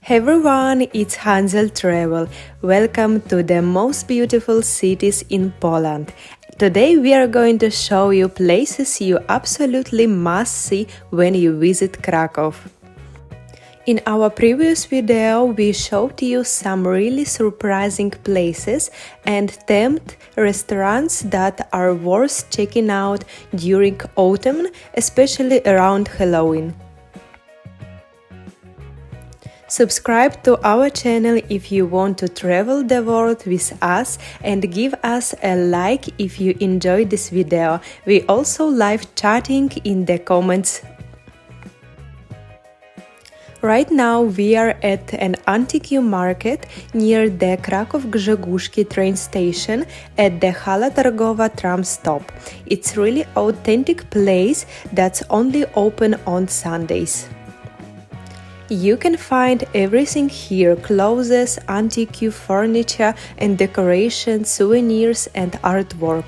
Hey everyone, it's Hansel Travel. Welcome to the most beautiful cities in Poland. Today we are going to show you places you absolutely must see when you visit Krakow. In our previous video, we showed you some really surprising places and themed restaurants that are worth checking out during autumn, especially around Halloween. Subscribe to our channel if you want to travel the world with us and give us a like if you enjoyed this video. We also live chatting in the comments. Right now we are at an antique market near the Kraków-Grzegórzki train station at the Hala Targowa tram stop. It's really authentic place that's only open on Sundays. You can find everything here: clothes, antique furniture and decorations, souvenirs and artwork.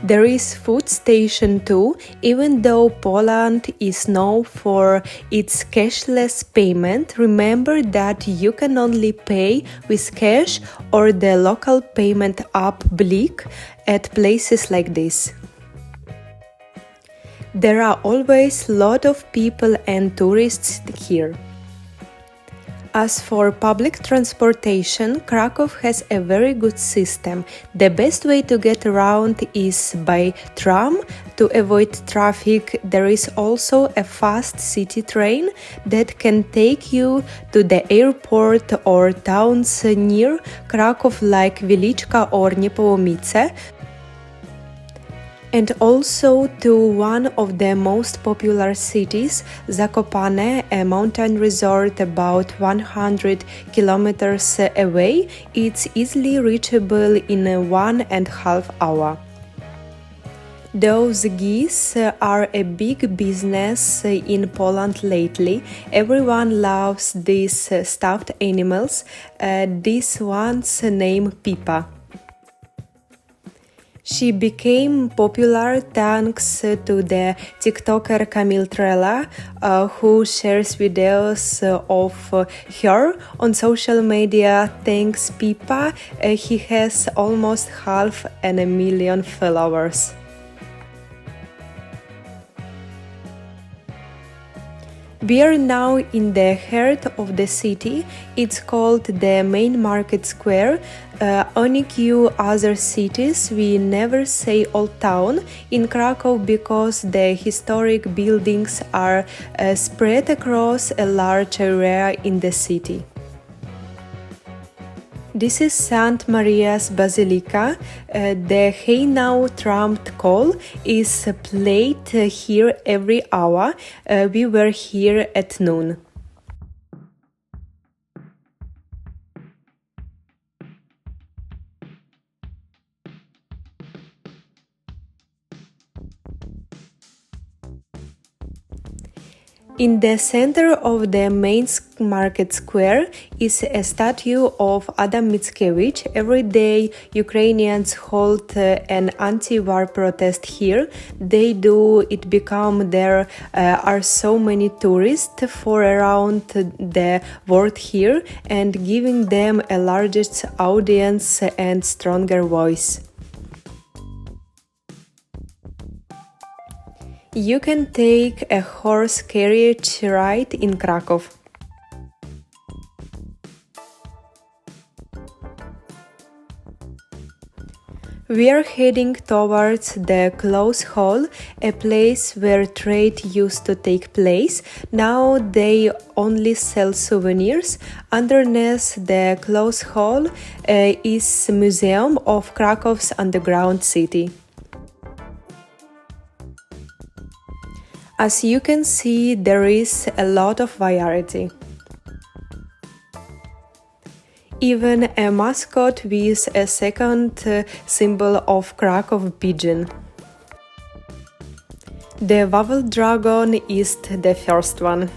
There is food station too, even though Poland is known for its cashless payment. Remember that you can only pay with cash or the local payment app Blik at places like this. There are always a lot of people and tourists here. As for public transportation, Krakow has a very good system. The best way to get around is by tram. To avoid traffic, there is also a fast city train that can take you to the airport or towns near Krakow like Wieliczka or Niepołomice, and also to one of the most popular cities, Zakopane, a mountain resort about 100 kilometers away. It's easily reachable in 1.5 hours. Those geese are a big business in Poland lately. Everyone loves these stuffed animals. This one's named Pipa. She became popular thanks to the TikToker Kamil Trela, who shares videos of her on social media. Thanks Pipa, he has almost 500,000 followers. We are now in the heart of the city. It's called the main market square. Unlike other cities, we never say Old Town in Krakow because the historic buildings are spread across a large area in the city. This is St. Maria's Basilica. The Hey Now trumpet call is played here every hour. We were here at noon. In the center of the main market square is a statue of Adam Mickiewicz. Every day Ukrainians hold an anti-war protest here. They do it because there are so many tourists from around the world here and giving them a largest audience and stronger voice. You can take a horse carriage ride in Krakow. We are heading towards the Clothes Hall, a place where trade used to take place. Now they only sell souvenirs. Underneath the Clothes Hall is Museum of Krakow's underground city. As you can see, there is a lot of variety. Even a mascot with a second symbol of Krakow pigeon. The Wawel dragon is the first one.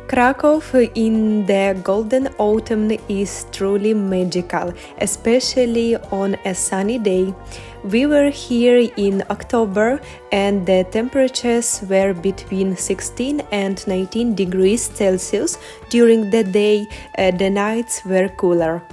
Krakow in the golden autumn is truly magical, especially on a sunny day. We were here in October and the temperatures were between 16 and 19 degrees Celsius during the day, the nights were cooler.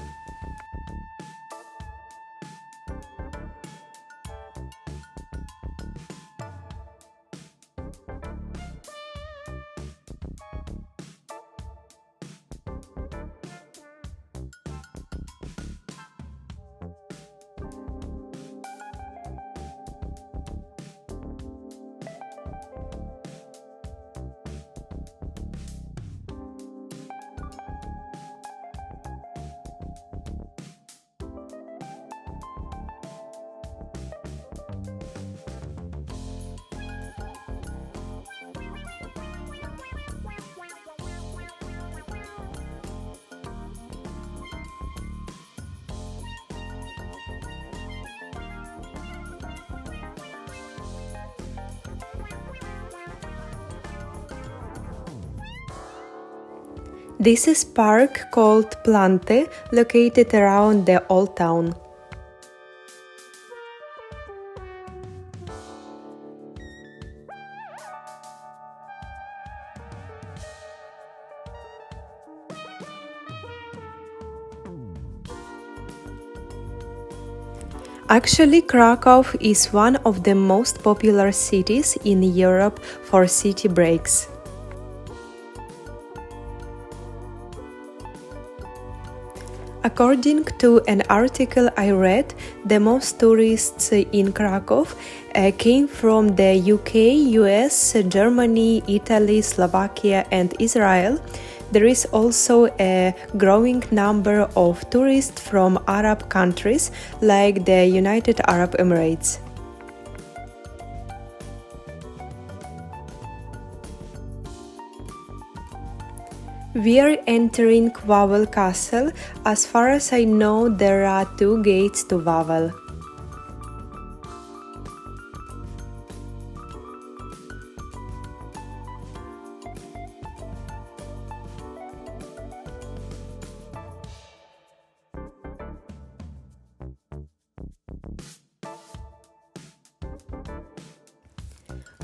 This is park called Planty, located around the old town. Actually, Krakow is one of the most popular cities in Europe for city breaks. According to an article I read, the most tourists in Krakow came from the UK, US, Germany, Italy, Slovakia and Israel. There is also a growing number of tourists from Arab countries like the United Arab Emirates. We are entering Wawel Castle. As far as I know, there are two gates to Wawel.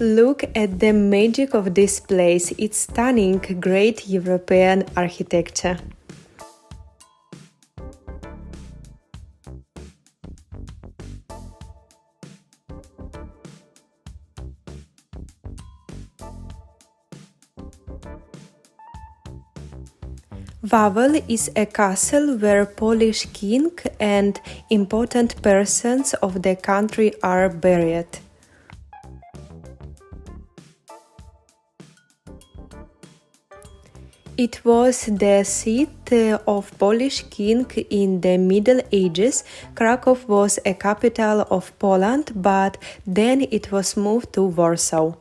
Look at the magic of this place, it's stunning, great European architecture. Wawel is a castle where Polish king and important persons of the country are buried. It was the seat of Polish king in the Middle Ages. Krakow was a capital of Poland, but then it was moved to Warsaw.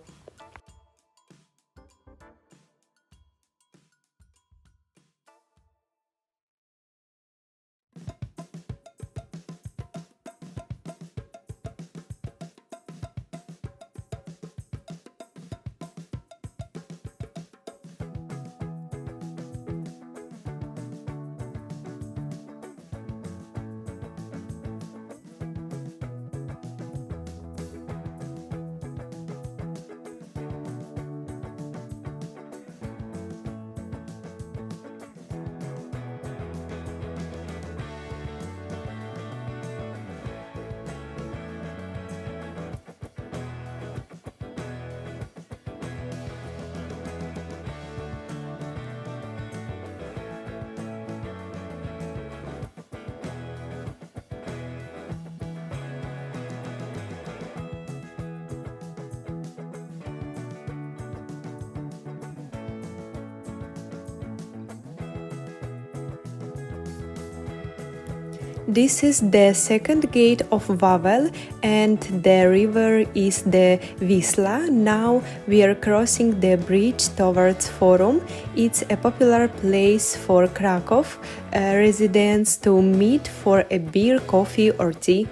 This is the second gate of Wawel and the river is the Wisla. Now we are crossing the bridge towards Forum. It's a popular place for Krakow residents to meet for a beer, coffee or tea.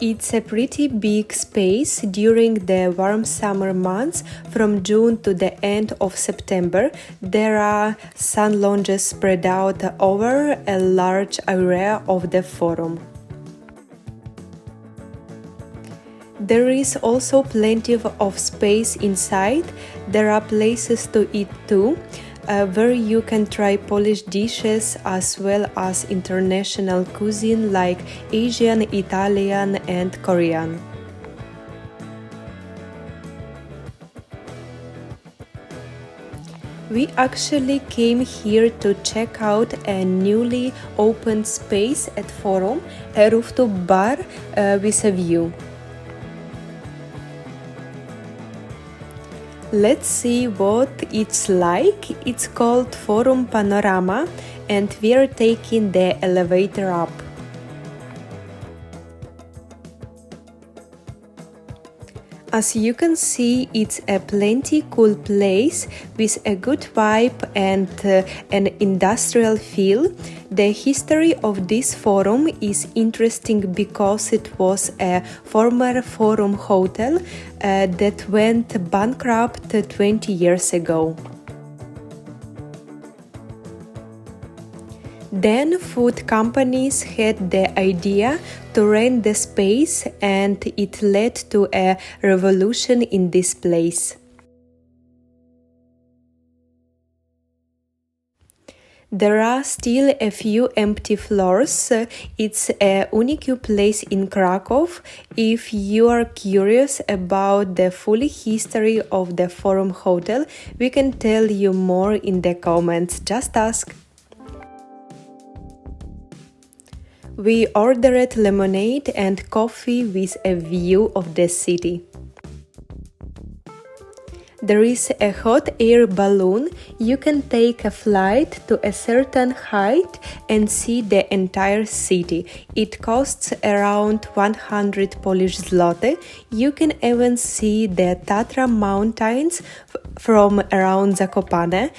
It's a pretty big space during the warm summer months from June to the end of September. There are sun lounges spread out over a large area of the forum. There is also plenty of space inside. There are places to eat too, where you can try Polish dishes as well as international cuisine like Asian, Italian, and Korean. We actually came here to check out a newly opened space at Forum, a rooftop bar with a view. Let's see what it's like. It's called Forum Panorama and we're taking the elevator up. As you can see, it's a plenty cool place with a good vibe and an industrial feel. The history of this forum is interesting because it was a former forum hotel that went bankrupt 20 years ago. Then food companies had the idea to rent the space and it led to a revolution in this place. There are still a few empty floors. It's a unique place in Krakow. If you are curious about the full history of the Forum Hotel, we can tell you more in the comments. Just ask. We ordered lemonade and coffee with a view of the city. There is a hot air balloon. You can take a flight to a certain height and see the entire city. It costs around 100 Polish zloty. You can even see the Tatra mountains from around Zakopane.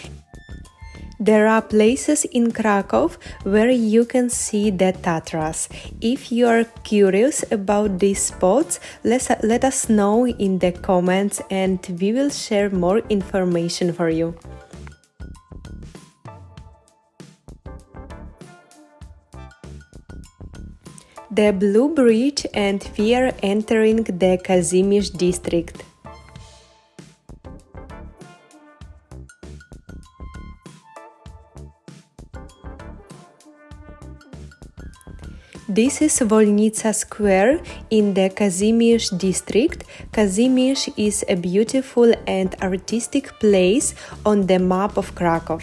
There are places in Krakow where you can see the Tatras. If you are curious about these spots, let us know in the comments and we will share more information for you. The Blue Bridge and we are entering the Kazimierz district. This is Wolnica Square in the Kazimierz district. Kazimierz is a beautiful and artistic place on the map of Krakow.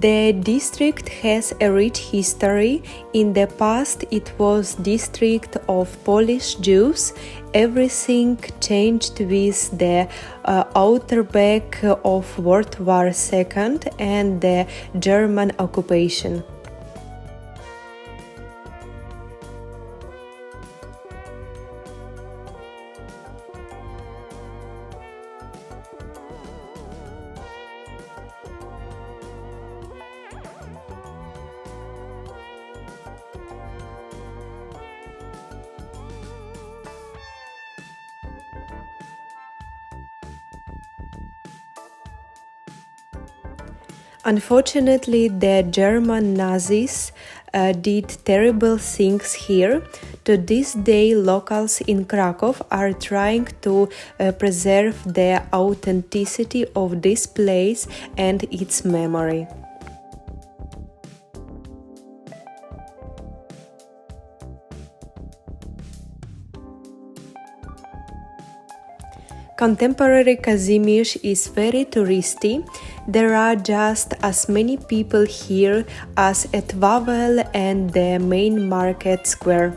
The district has a rich history. In the past it was district of Polish Jews. Everything changed with the outbreak of World War II and the German occupation. Unfortunately, the German Nazis did terrible things here. To this day, locals in Krakow are trying to preserve the authenticity of this place and its memory. Contemporary Kazimierz is very touristy. There are just as many people here as at Wawel and the main market square.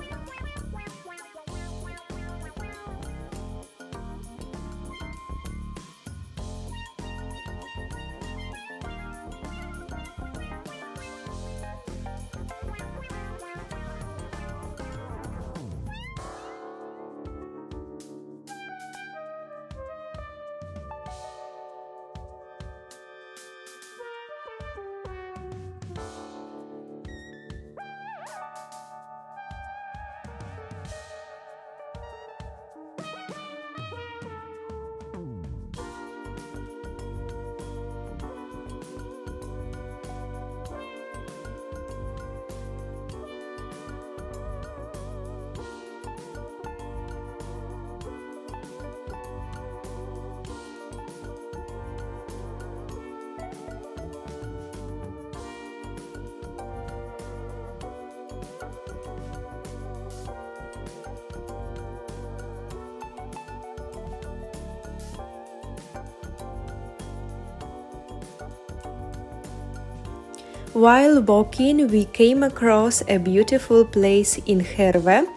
While walking, we came across a beautiful place in Herve.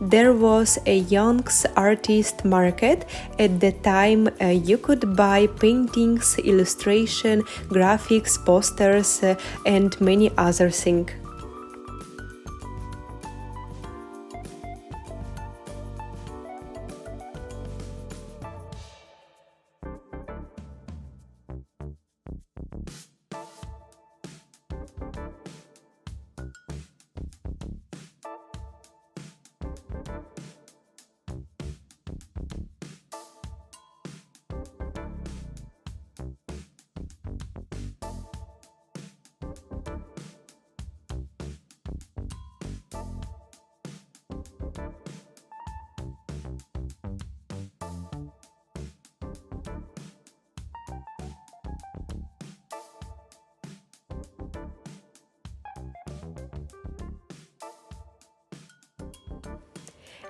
There was a young artist market. At the time, you could buy paintings, illustration, graphics, posters, and many other things.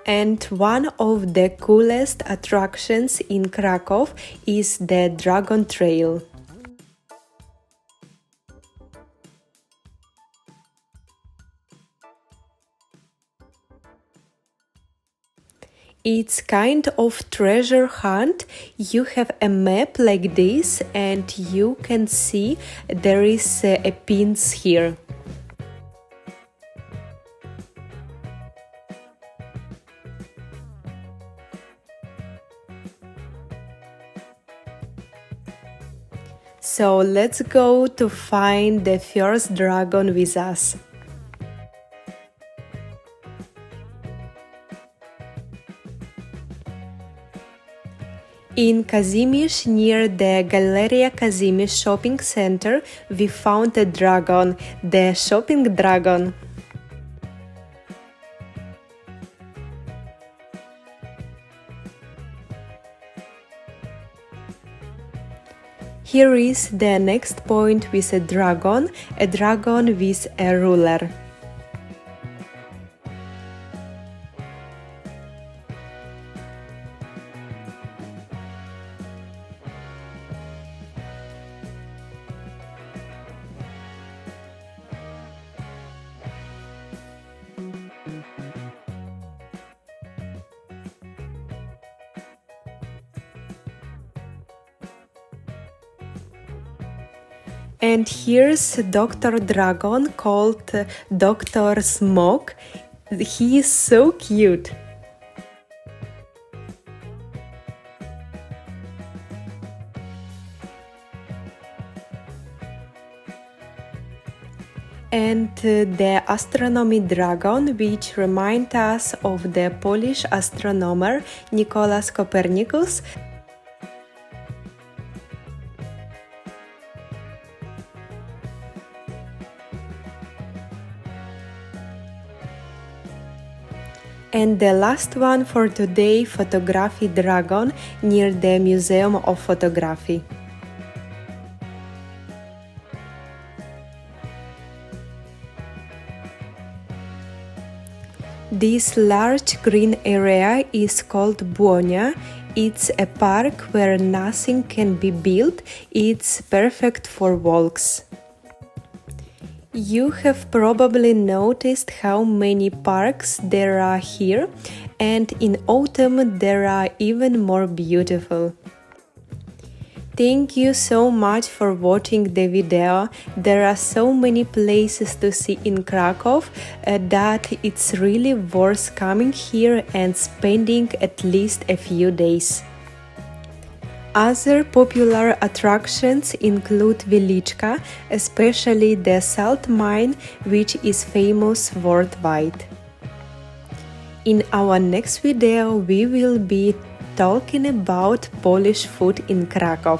And one of the coolest attractions in Krakow is the Dragon Trail. It's kind of treasure hunt. You have a map like this and you can see there is a pins here. So let's go to find the first dragon with us. In Kazimierz, near the Galeria Kazimierz shopping center, we found a dragon, the shopping dragon. Here is the next point with a dragon with a ruler. And here's Dr. Dragon called Dr. Smog. He is so cute. And the astronomy dragon, which reminds us of the Polish astronomer Nicolas Copernicus. And the last one for today, photography dragon near the Museum of Photography. This large green area is called Błonia. It's a park where nothing can be built. It's perfect for walks. You have probably noticed how many parks there are here, and in autumn there are even more beautiful. Thank you so much for watching the video. There are so many places to see in Krakow that it's really worth coming here and spending at least a few days. Other popular attractions include Wieliczka, especially the salt mine, which is famous worldwide. In our next video, we will be talking about Polish food in Krakow.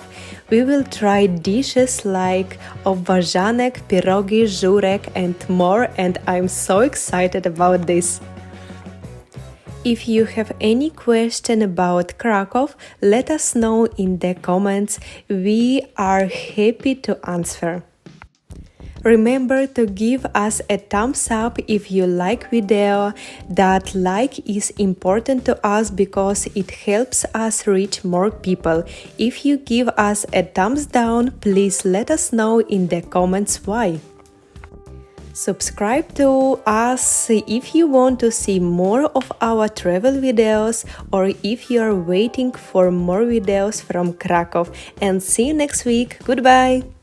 We will try dishes like obwarzanek, pierogi, żurek and more, and I'm so excited about this. If you have any question about Krakow, let us know in the comments. We are happy to answer. Remember to give us a thumbs up if you like video. That like is important to us because it helps us reach more people. If you give us a thumbs down, please let us know in the comments why. Subscribe to us if you want to see more of our travel videos or if you are waiting for more videos from Krakow. And see you next week. Goodbye!